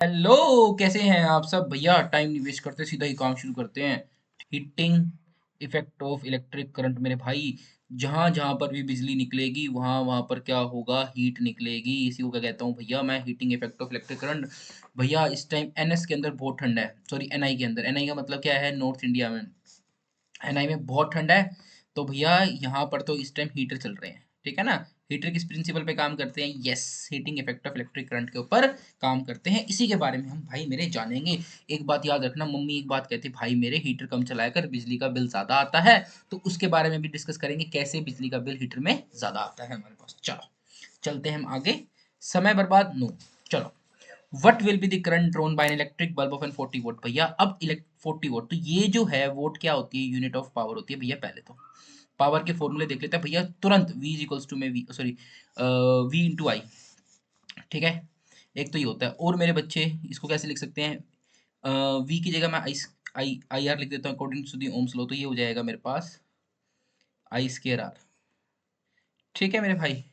Hello, कैसे हैं आप सब भैया। टाइम नहीं वेस्ट करते, सीधा ही काम शुरू करते हैं। Heating effect of electric current मेरे भाई। जहां जहां पर भी बिजली निकलेगी वहां वहां पर क्या होगा, हीट निकलेगी। इसी को क्या कहता हूँ भैया मैं, heating effect of electric current. भैया इस टाइम एनएस के अंदर बहुत ठंडा है, सॉरी एनआई के अंदर। एनआई का मतलब क्या है, नॉर्थ इंडिया में। एनआई में बहुत ठंडा है। तो भैया यहाँ पर तो इस टाइम हीटर चल रहे हैं, ठीक है ना। हीटर किस प्रिंसिपल पे काम करते हैं, yes, heating effect of electric current के ऊपर काम करते हैं। इसी के बारे में हम भाई मेरे जानेंगे। एक बात याद रखना, मम्मी एक बात कहती, भाई मेरे हीटर कम चलाया कर, बिजली का बिल ज्यादा आता है। तो उसके बारे में भी डिस्कस करेंगे, कैसे बिजली का बिल हीटर में ज्यादा आता है हमारे पास। चलो चलते हैं हम आगे, समय बर्बाद नो। चलो, what will be the current drawn by an electric bulb of an 40 watt. भैया अब इलेक्ट 40 वोट, तो ये जो है वोट क्या होती है, यूनिट ऑफ पावर होती है भैया। पहले तो पावर के फॉर्मूले देख लेते हैं भैया तुरंत। V इज इक्वल्स टू में वी, सॉरी, V इंटू आई, ठीक है। एक तो ये होता है, और मेरे बच्चे इसको कैसे लिख सकते हैं, V की जगह मैं आई आर लिख देता हूँ according to the Ohm's law. तो ये हो जाएगा मेरे पास आई स्केयर आर, ठीक है मेरे भाई।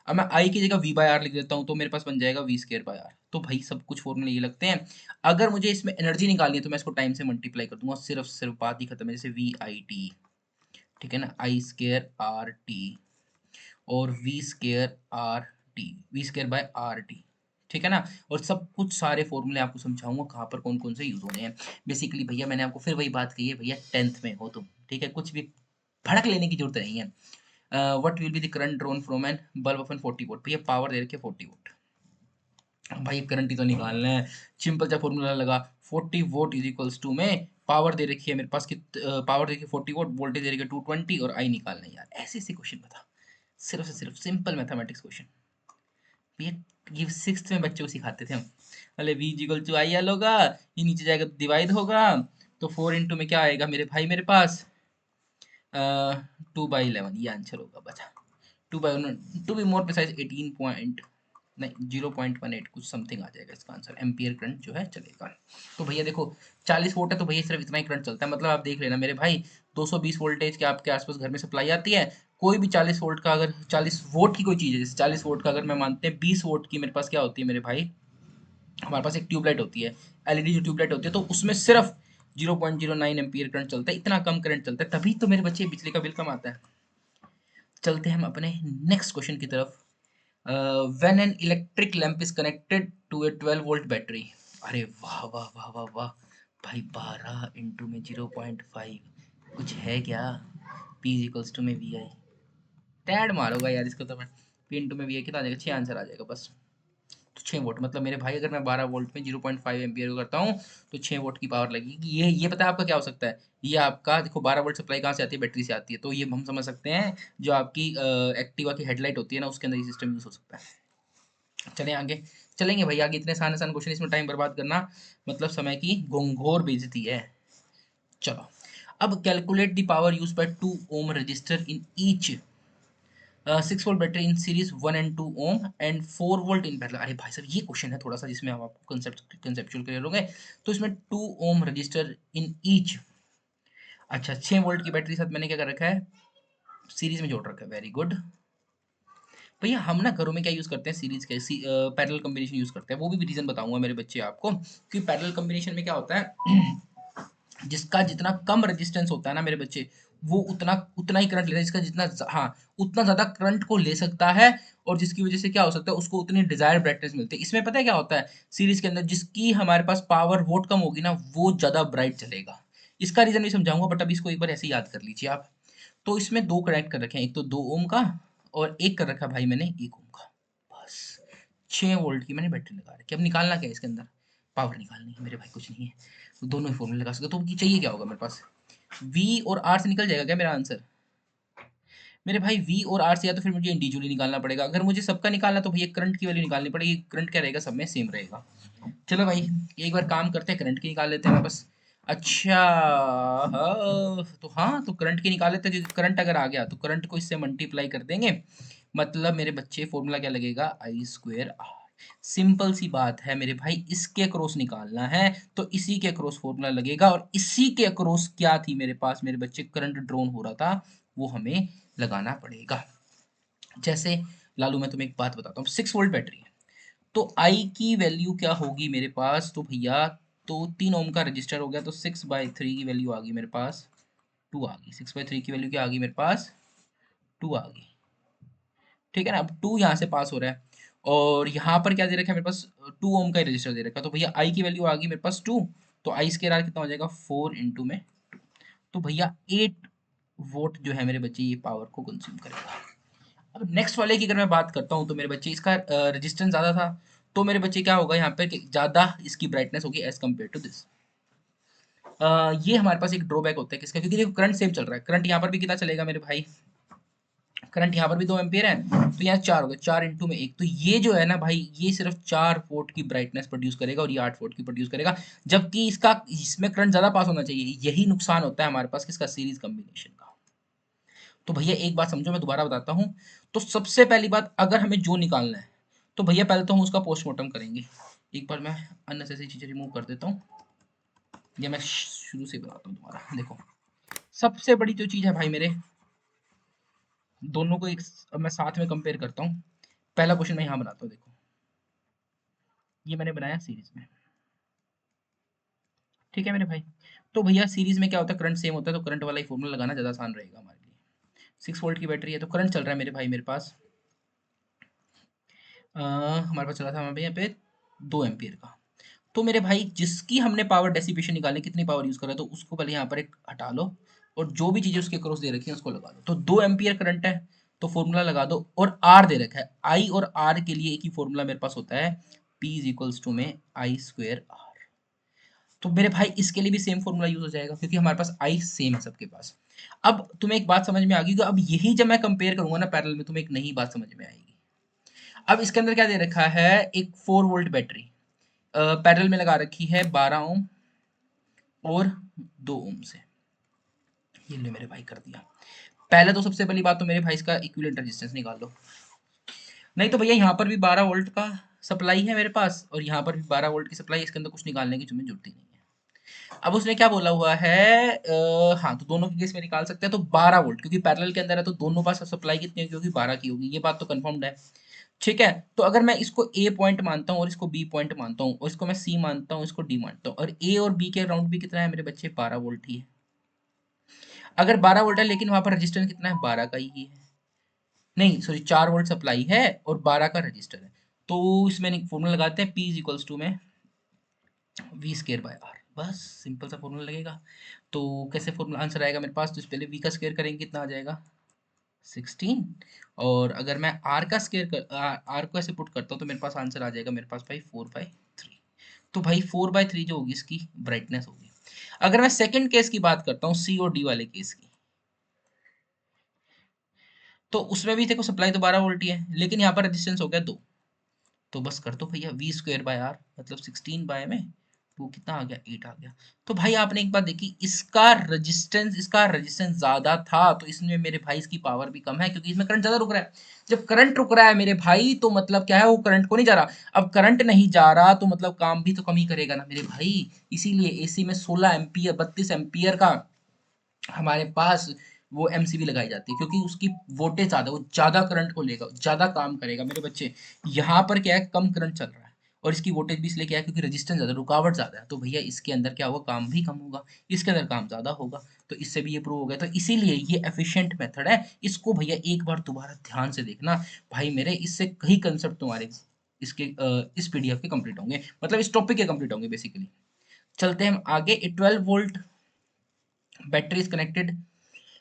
अब मैं आई की जगह वी बाय आर लिख देता हूँ, तो मेरे पास बन जाएगा वी स्केयर बाय आर। तो भाई सब कुछ फॉर्मूले ये लगते हैं। अगर मुझे इसमें एनर्जी निकालनी है तो मैं इसको टाइम से मल्टीप्लाई कर दूंगा, सिर्फ सिर्फ बात ही खत्म है। जैसे वी आई टी, ठीक है ना, आई स्केयर आर टी और V square R T, V square by R T, ठीक है ना। और सब कुछ सारे फॉर्मूले आपको समझाऊंगा कहाँ पर कौन कौन से यूज होने हैं। बेसिकली भैया मैंने आपको फिर वही बात कही है भैया, 10th में हो तुम, ठीक है, कुछ भी भड़क लेने की जरूरत नहीं है। What will be the current drawn from an bulb of an 40 watt. भैया पावर दे रखे 40 वोट, भाई करंट ही तो निकालना है। सिंपल सा फॉर्मूला लगा, 40 वोट इज इक्वल्स टू में पावर दे रखी है मेरे पास कि पावर दे रखी है 40 वोट, वोल्टेज दे रखी है 220 और आई निकालना है। यार ऐसे ऐसे क्वेश्चन बता, सिर्फ से सिर्फ सिंपल मैथमेटिक्स क्वेश्चन। ये 6th में बच्चों को सिखाते थे हम। अरे V equal to I L होगा, ये नीचे जाएगा तो डिवाइड होगा। तो 4 इंटू में क्या आएगा मेरे भाई मेरे पास, 2/11, ये आंसर होगा बचा। 2/1, to be more precise 18 point, नहीं 0.18 कुछ समथिंग आ जाएगा इसका आंसर। एम्पियर करंट जो है चलेगा। तो भैया देखो 40 वोट है तो भैया सिर्फ इतना ही करंट चलता है। मतलब आप देख लेना मेरे भाई, 220 वोल्टेज के आपके आसपास घर में सप्लाई आती है। कोई भी 40 वोल्ट का, अगर 40 वोट की कोई चीज़ है, जैसे 40 वोट का अगर मैं मानते हैं 20 वोट की मेरे पास क्या होती है मेरे भाई, हमारे पास एक ट्यूबलाइट होती है, एलईडी जो ट्यूबलाइट होती है, तो उसमें सिर्फ 0.09 एम्पियर करंट चलता है। इतना कम करंट चलता है, तभी तो मेरे बच्चे बिजली का बिल कम आता है। चलते हैं हम अपने नेक्स्ट क्वेश्चन की तरफ। When an electric lamp is connected to a 12 volt battery. अरे वाह वाह वाह वाह वाह भाई, 12 इंटू में 0.5 कुछ है क्या। P इक्वल्स टू में वी आई, टैड मारूंगा यार इसको तो मैं। P इंटू में वी आई कितना आ जाएगा, 6 आंसर आ जाएगा बस। तो 6 वोट मतलब मेरे भाई, अगर मैं 12 वोल्ट में 0.5 एम्पियर को करता हूँ तो 6 वोट की पावर लगेगी। ये पता है आपका क्या हो सकता है, ये आपका देखो 12 वोल्ट सप्लाई कहाँ से आती है, बैटरी से आती है। तो ये हम समझ सकते हैं, जो आपकी एक्टिवा की हेडलाइट होती है ना, उसके अंदर ये सिस्टम यूज हो सकता है। चलें आगे, चलेंगे भाई आगे। इतने आसान आसान क्वेश्चन, इसमें टाइम बर्बाद करना मतलब समय की घोंघोर बेइज्जती है। चलो, अब calculate the power use by 2 ohm resistor in each 6 volt battery in series 1 and 2 ohm and 4 volt in parallel. अरे भाई साहब ये क्वेश्चन है थोड़ा सा जिसमें हम आपको कंसेप्चुअल क्लियर होंगे। तो इसमें 2 ओम रजिस्टर इन ईच, अच्छा 6 वोल्ट की बैटरी के साथ मैंने क्या कर रखा है, सीरीज में जोड़ रखा है। वेरी गुड भैया। हम ना घरों में क्या यूज करते हैं, सीरीज के पैरेलल कॉम्बिनेशन यूज करते हैं। वो भी रीजन बताऊंगा मेरे बच्चे आपको, क्योंकि पैरेलल कॉम्बिनेशन में क्या होता है जिसका जितना कम रेजिस्टेंस होता है ना मेरे बच्चे, वो उतना उतना ही करंट लेता है। जिसका जितना हाँ उतना ज्यादा करंट को ले सकता है, और जिसकी वजह से क्या हो सकता है, उसको उतनी डिजायर्ड ब्राइटनेस मिलती है। इसमें पता है क्या होता है, सीरीज के अंदर जिसकी हमारे पास पावर वोट कम होगी ना, वो ज्यादा ब्राइट चलेगा। इसका रीजन भी समझाऊंगा, बट अभी इसको एक बार ऐसे ही याद कर लीजिए आप। तो इसमें दो कनेक्ट कर रखे हैं, एक तो 2 ओम का, और एक कर रखा भाई मैंने 1 ओम का। बस 6 वोल्ट की मैंने बैटरी लगा रखी है। अब निकालना क्या है इसके अंदर, पावर निकालनी है मेरे भाई, कुछ नहीं है। तो दोनों ही फॉर्मूले लगा सकते हो। तो चाहिए क्या होगा मेरे पास, V और R से निकल जाएगा क्या मेरा आंसर। मेरे भाई V और R से, या तो फिर मुझे इंडिविजुअली निकालना पड़ेगा। अगर मुझे सबका निकालना तो भैया करंट की वैल्यू निकालनी पड़ेगी। करंट क्या रहेगा, सब में सेम रहेगा। चलो भाई, एक बार काम करते हैं, करंट की निकाल लेते हैं बस। अच्छा, हाँ तो करंट की निकाल लेते हैं, क्योंकि करंट अगर आ गया तो करंट को इससे मल्टीप्लाई कर देंगे। मतलब मेरे बच्चे फॉर्मूला क्या लगेगा, आई स्क्वेयर आर। सिंपल सी बात है मेरे भाई, इसके अक्रॉस निकालना है तो इसी के अक्रॉस फॉर्मूला लगेगा, और इसी के अक्रॉस क्या थी मेरे पास मेरे बच्चे, करंट ड्रॉन हो रहा था, वो हमें लगाना पड़ेगा। जैसे लालू मैं तुम्हें एक बात बताता हूँ, 6 वोल्ट बैटरी है, तो आई की वैल्यू क्या होगी मेरे पास, तो भैया तो 3 ओम का रजिस्टर हो गया, तो 6/3 की वैल्यू आ गई मेरे पास 2 आ गई। 6/3 की वैल्यू क्या आ गई मेरे पास 2 आ गई। ठीक है ना, अब 2 यहाँ से पास हो रहा है और यहाँ पर क्या दे रखा है मेरे पास 2 ओम का ही रजिस्टर दे रखा है, तो भैया आई की वैल्यू आ गई मेरे पास 2, तो आई स्क्वायर आर कितना हो जाएगा 4 इंटू में 2, तो भैया 8 वोट जो है मेरे बच्चे ये पावर को कंज्यूम करेगा। अब नेक्स्ट वाले की अगर मैं बात करता हूँ तो मेरे बच्चे इसका रेजिस्टेंस ज़्यादा था, तो मेरे बच्चे क्या होगा यहाँ पे कि ज़्यादा इसकी ब्राइटनेस होगी एज कम्पेयर टू दिस। ये हमारे पास एक ड्रॉबैक होता है किसका, क्योंकि देखो करंट सेम चल रहा है, करंट यहाँ पर भी कितना चलेगा मेरे भाई, करंट यहाँ पर भी 2 एम्पियर है, तो यहाँ 4 हो गए, 4 इंटू में 1, तो ये जो है ना भाई ये सिर्फ 4 वोल्ट की ब्राइटनेस प्रोड्यूस करेगा और ये 8 वोल्ट की प्रोड्यूस करेगा, जबकि इसका इसमें करंट ज़्यादा पास होना चाहिए। यही नुकसान होता है हमारे पास किसका, सीरीज कॉम्बिनेशन का। तो भैया एक बात समझो, मैं दोबारा बताता हूँ। तो सबसे पहली बात, अगर हमें जो निकालना है तो भैया पहले तो हम उसका पोस्टमार्टम करेंगे। एक बार मैं अननेसेसरी चीज़ें रिमूव कर देता हूँ, या मैं शुरू से बताता हूँ दोबारा। देखो सबसे बड़ी जो चीज़ है भाई मेरे, दोनों को एक अब मैं साथ में कंपेयर करता हूँ। पहला क्वेश्चन मैं यहाँ बनाता हूँ, देखो ये मैंने बनाया सीरीज में, ठीक है मेरे भाई। तो भैया सीरीज में क्या होता है, करंट सेम होता है, तो करंट वाला ही फॉर्मूला लगाना ज़्यादा आसान रहेगा हमारे लिए। 6 वोल्ट की बैटरी है, तो करंट चल रहा है मेरे भाई मेरे पास हमारे पास चला था हमारे यहाँ पे 2 एम्पियर का। तो मेरे भाई जिसकी हमने पावर डेसिपेशन निकाली, कितनी पावर यूज कर रहा है, तो उसको पहले यहाँ पर एक हटा लो और जो भी चीजें उसके क्रॉस दे रखी है उसको लगा लो। तो 2 एम्पियर करंट है, तो फॉर्मूला लगा दो, और आर दे रखा है, आई और आर के लिए एक ही फॉर्मूला मेरे पास होता है, पी इज इक्वल्स टू में आई स्क्वेयर आर। तो मेरे भाई इसके लिए भी सेम फॉर्मूला यूज हो जाएगा क्योंकि हमारे पास आई सेम है सबके पास। अब तुम्हें एक बात समझ में आ गई, अब यही जब मैं कंपेयर करूंगा ना पैरेलल में, तुम्हें एक नई बात समझ में आएगी। अब इसके अंदर क्या दे रखा है, एक 4 वोल्ट बैटरी पैरेलल में लगा रखी है 12 ओम और 2 ओम से। ये ले मेरे भाई कर दिया। पहले तो सबसे पहली बात तो मेरे भाई इसका इक्विवेलेंट रेजिस्टेंस निकाल लो, नहीं तो भैया यहाँ पर भी 12 वोल्ट का सप्लाई है मेरे पास और यहाँ पर भी 12 वोल्ट की सप्लाई, इसके अंदर कुछ निकालने की तुम्हें जरूरत ही नहीं है। अब उसने क्या बोला हुआ है हाँ, तो दोनों के केस में निकाल सकते हैं, तो 12 वोल्ट क्योंकि पैरेलल के अंदर है तो दोनों पास सप्लाई कितनी होगी, 12 की होगी, ये बात तो कंफर्म्ड है। ठीक है, तो अगर मैं इसको ए पॉइंट मानता हूँ और इसको बी पॉइंट मानता हूँ और इसको मैं सी मानता हूँ, इसको डी मानता हूँ, और ए और बी के अराउंड भी कितना है मेरे बच्चे 12 वोल्ट ही है। अगर 12 वोल्ट है लेकिन वहां पर रजिस्टेंस कितना है, 12 का ही है, नहीं सॉरी 4 वोल्ट सप्लाई है और 12 का रजिस्टर है, तो इसमें फॉर्मूला लगाते हैं पी इज इक्वल्स टू में वी स्केयर बाय आर, बस सिंपल सा फॉर्मूला लगेगा। तो कैसे फॉर्मूला आंसर आएगा मेरे पास, तो इस पहले वी का स्केयर करेंगे कितना आ जाएगा 16, और अगर मैं आर का स्केयर कर आर को ऐसे पुट करता हूँ तो मेरे पास आंसर आ जाएगा मेरे पास भाई 4/3। तो भाई 4/3 जो होगी इसकी ब्राइटनेस होगी। अगर मैं सेकंड केस की बात करता हूँ सी और डी वाले केस की, तो उसमें भी देखो सप्लाई तो 12 वोल्ट ही है लेकिन यहाँ पर रेजिस्टेंस हो गया 2, तो बस कर दो भैया वी स्क्वायर बाय आर, मतलब 16 बाय में 2 कितना आ गया 8 आ गया। तो भाई आपने एक बात देखी, इसका रेजिस्टेंस ज्यादा था तो इसमें मेरे भाई इसकी पावर भी कम है क्योंकि इसमें करंट ज्यादा रुक रहा है। जब करंट रुक रहा है मेरे भाई तो मतलब क्या है, वो करंट को नहीं जा रहा, अब करंट नहीं जा रहा तो मतलब काम भी तो कम ही करेगा ना मेरे भाई। इसीलिए एसी में 16 एम्पियर 32 एम्पियर का हमारे पास वो एमसीबी लगाई जाती है क्योंकि उसकी वोल्टेज ज्यादा, वो ज्यादा करंट को लेगा, ज्यादा काम करेगा मेरे बच्चे। यहाँ पर क्या है, कम करंट चल रहा है और इसकी वोल्टेज भी इसलिए क्या है क्योंकि रेजिस्टेंस ज्यादा, रुकावट ज्यादा है, तो भैया इसके अंदर क्या होगा, काम भी कम होगा, इसके अंदर काम ज्यादा होगा। तो इससे भी ये प्रूव हो गया, तो इसीलिए ये एफिशिएंट मेथड है। इसको भैया एक बार दोबारा ध्यान से देखना भाई मेरे, इससे कई कंसेप्ट तुम्हारे इसके इस पीडीएफ के कंप्लीट होंगे, मतलब इस टॉपिक के कंप्लीट होंगे बेसिकली। चलते हैं हम आगे। 12 volt battery is connected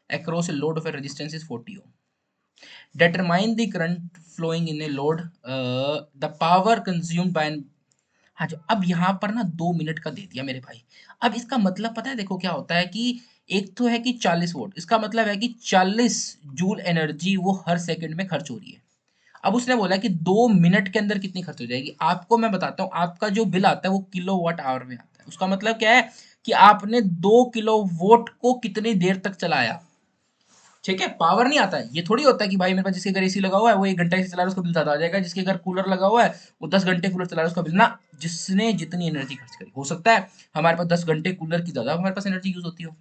across a load of a resistance is 40 ohm. Determine the current flowing in a load, the power consumed by an, हाँ जो अब यहाँ पर ना 2 मिनट का दे दिया मेरे भाई। अब इसका मतलब पता है देखो क्या होता है कि एक तो है कि 40 वोट, इसका मतलब है कि 40 जूल एनर्जी वो हर सेकंड में खर्च हो रही है। अब उसने बोला कि 2 मिनट के अंदर कितनी खर्च हो जाएगी, आपको मैं बताता हूँ, आपका जो बिल आता है वो किलो वाट आवर में आता है। उसका मतलब क्या है कि आपने 2 किलो वोट को कितनी देर तक चलाया। ठीक है, पावर नहीं आता है, ये थोड़ी होता है कि भाई मेरे पास जिसके घर एसी लगा हुआ है वो 1 घंटा से चला रहा है उसका बिल ज्यादा आ जाएगा, जिसके घर कूलर लगा हुआ है वो 10 घंटे कूलर चला रहा है उसका बिल ना, जिसने जितनी एनर्जी खर्च करी, हो सकता है हमारे पास 10 घंटे कूलर की ज्यादा हमारे पास एनर्जी यूज होती हो।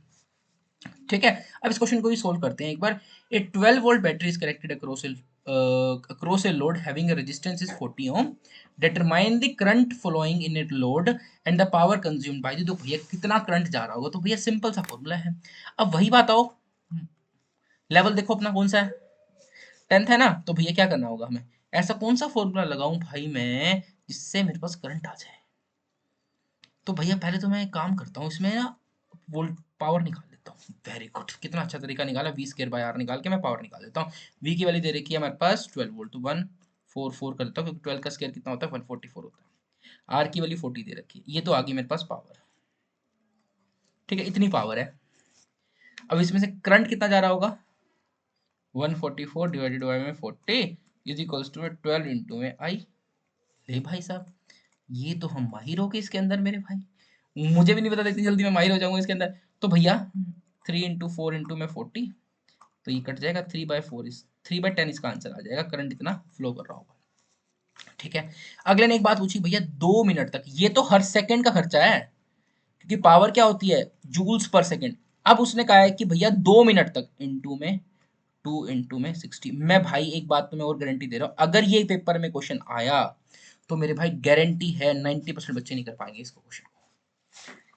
ठीक है, अब इस क्वेश्चन को भी सोल्व करते हैं एक बार। ए 12 volt battery is connected across across a load having a resistance is 40 ohm, determine the current flowing in a load and the power consumed by the, तो भैया कितना करंट जा रहा होगा, तो भैया सिंपल सा फॉर्मूला है। अब वही बात आओ, लेवल देखो अपना कौन सा है, 10th है ना, तो भैया क्या करना होगा हमें, ऐसा कौन सा फॉर्मूला लगाऊं भाई मैं जिससे मेरे पास करंट आ जाए। तो भैया पहले तो मैं एक काम करता हूँ, इसमें ना वोल्ट पावर निकाल लेता हूँ। वेरी गुड, कितना अच्छा तरीका निकाला, वी स्क्वायर बाय आर निकाल के मैं पावर निकाल लेता हूँ। वी की वैल्यू दे रखी है हमारे पास 12 वोल्ट, तो 144 कर देता हूँ, क्योंकि 12 का स्क्वायर कितना होता है 144 होता है। आर की वैल्यू 40 दे रखी है, ये तो आ गई मेरे पास पावर। ठीक है, इतनी पावर है। अब इसमें से करंट कितना जा रहा होगा, 144 डिवाइडेड बाय में 40 इज इक्वल्स टू 12 इंटू में आई। ले भाई साहब, ये तो हम माहिर हो गए इसके अंदर मेरे भाई, मुझे भी नहीं पता था इतनी जल्दी मैं माहिर हो जाऊंगा इसके अंदर। तो भैया 3 इंटू 4 इंटू में 40, तो ये कट जाएगा 3/4, 3/10 इसका आंसर आ जाएगा, करंट इतना फ्लो कर रहा होगा। ठीक है, अगले ने एक बात पूछी भैया 2 मिनट तक, ये तो हर सेकंड का खर्चा है, क्योंकि पावर क्या होती है, जूल्स पर सेकंड। अब उसने कहा है कि भैया 2 मिनट तक इंटू में 2 इंटू में 60। मैं भाई एक बात तो मैं और गारंटी दे रहा हूँ, अगर ये पेपर में क्वेश्चन आया तो मेरे भाई गारंटी है 90% बच्चे नहीं कर पाएंगे इसको क्वेश्चन को।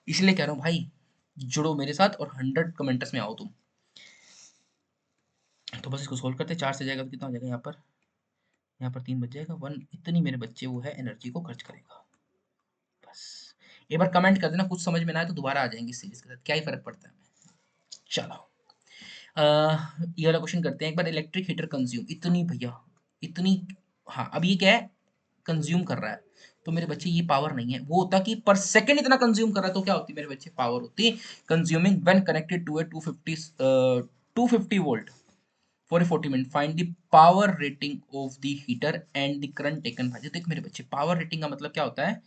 इसलिए कह रहा हूँ भाई, जुड़ो मेरे साथ और 100 कमेंट्स में आओ तुम। तो बस इसको सोल्व करते हैं, 4 से जाएगा तो कितना हो जाएगा, यहाँ पर 3 बच जाएगा, 1 इतनी मेरे बच्चे वो है एनर्जी को खर्च करेगा। बस एक बार कमेंट कर देना, कुछ समझ में ना आए तो दोबारा आ जाएंगे इस सीरीज के साथ, क्या ही फर्क पड़ता है। चलो ये वाला क्वेश्चन करते हैं एक बार। इलेक्ट्रिक हीटर कंज्यूम इतनी भैया, इतनी, हाँ अब ये क्या है, कंज्यूम कर रहा है, तो मेरे बच्चे ये पावर नहीं है, वो होता कि पर सेकंड इतना कंज्यूम कर रहा है, तो क्या होती मेरे बच्चे, पावर होती। Consuming when connected to a 250 volt for a 40 minute, find the power rating of the heater and the current taken by. देखो मेरे बच्चे, पावर रेटिंग का मतलब क्या होता है,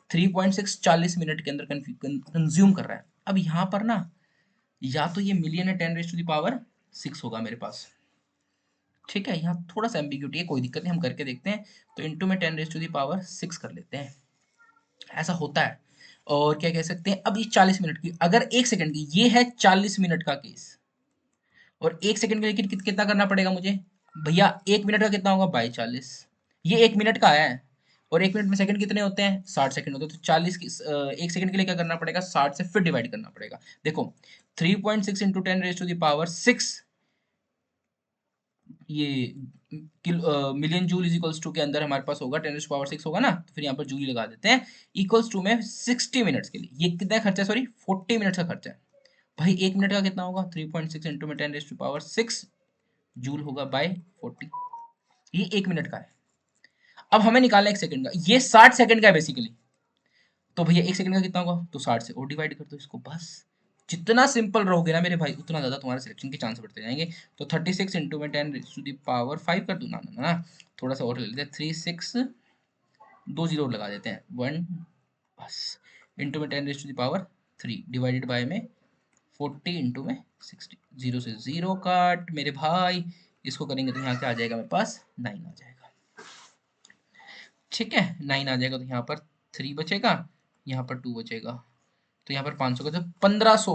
3.6 40 मिनट के अंदर कंज्यूम कर रहा है। अब यहाँ पर ना, या तो ये मिलियन है 10⁻⁶ होगा मेरे पास। ठीक है, यहाँ थोड़ा सा एम्बिग्यूटी है, कोई दिक्कत नहीं, हम करके देखते हैं। तो इंटू में 10⁻⁶ कर लेते हैं, ऐसा होता है। और क्या कह सकते हैं, अब ये 40 मिनट की, अगर 1 सेकंड की, ये है 40 मिनट का केस, और 1 सेकंड के लिए कितना करना पड़ेगा मुझे भैया, 1 मिनट का कितना होगा बाई 40, ये 1 मिनट का है, और 1 मिनट में सेकंड कितने होते हैं, 60 सेकंड होते हैं, तो 40 की 1 सेकंड के लिए क्या करना पड़ेगा, 60 से फिर डिवाइड करना पड़ेगा। देखो 3.6 इंटू 10⁻⁶, ये million joule is equals to के अंदर हमारे पास होगा 10⁻⁶ होगा ना, तो फिर यहाँ पर जूल लगा देते हैं, इक्वल्स टू में 60 मिनट्स के लिए, ये कितना खर्चा है, सॉरी 40 मिनट्स का खर्चा है। भाई 1 मिनट का कितना होगा, 3.6 इंटू में 10⁻⁶ जूल होगा बाय 40, ये 1 मिनट का है। अब हमें निकालना है 1 सेकंड का, ये 60 सेकंड का है बेसिकली, तो भैया 1 सेकंड का कितना होगा, तो 60 से और डिवाइड कर दो इसको, बस। जितना सिंपल रहोगे ना मेरे भाई, उतना ज्यादा तुम्हारे सिलेक्शन के चांस बढ़ते जाएंगे। तो 36 इंटू में 10⁻⁵ कर दूँ ना, थोड़ा सा और ले लेते हैं, 36 2 जीरो लगा देते हैं, 1 बस, इंटू में 10⁻³ डिवाइडेड बाय में 40 इंटू में 60, 0 से 0 काट मेरे भाई, इसको करेंगे तो यहाँ क्या आ जाएगा मेरे पास, 9 आ जाएगा। ठीक है, 9 आ जाएगा, तो यहाँ पर 3 बचेगा, यहाँ पर 2 बचेगा, तो यहाँ पर 500 का, तो 1500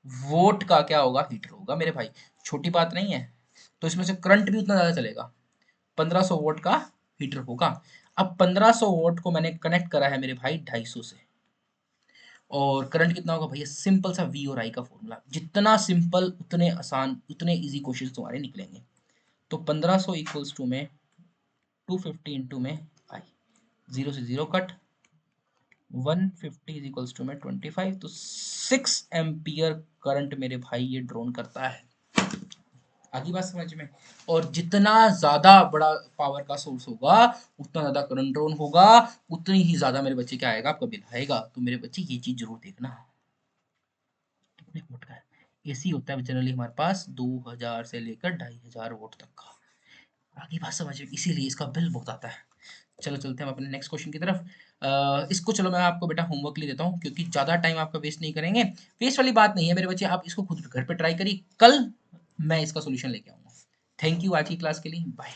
वोट का क्या होगा, हीटर होगा मेरे भाई, छोटी बात नहीं है। तो इसमें से करंट भी उतना ज़्यादा चलेगा, 1500 वोट का हीटर होगा। अब 1500 वोट को मैंने कनेक्ट करा है मेरे भाई 250 से, और करंट कितना होगा भैया, सिंपल सा वी और आई का फॉर्मूला, जितना सिंपल उतने आसान, उतने इजी क्वेश्चन तुम्हारे निकलेंगे। तो 1500 इक्वल्स टू में 250 इंटू में आई, 0 से 0 कट, 150 इज इक्वल्स टू में 25, तो 6 एम्पियर करंट मेरे भाई ये ड्रोन करता है। आगे बात समझ में, और जितना ज्यादा बड़ा पावर का सोर्स होगा, उतना ज्यादा करंट ड्रोन होगा, उतनी ही ज्यादा मेरे बच्चे क्या आएगा, आपका बिल आएगा। तो मेरे बच्चे ये चीज जरूर देखना। कितने वोट का है, एसी होता है जनरली हमारे पास 2000 से लेकर 2500 वोट तक का। आगे बात समझ में, इसीलिए इसका बिल बहुत आता है। चलो चलते हैं हम अपने नेक्स्ट क्वेश्चन की तरफ। इसको चलो मैं आपको बेटा होमवर्क ले देता हूँ, क्योंकि ज़्यादा टाइम आपका वेस्ट नहीं करेंगे। वेस्ट वाली बात नहीं है मेरे बच्चे, आप इसको खुद घर पे ट्राई करिए, कल मैं इसका सोल्यूशन लेके आऊँगा। थैंक यू आज की क्लास के लिए, बाय।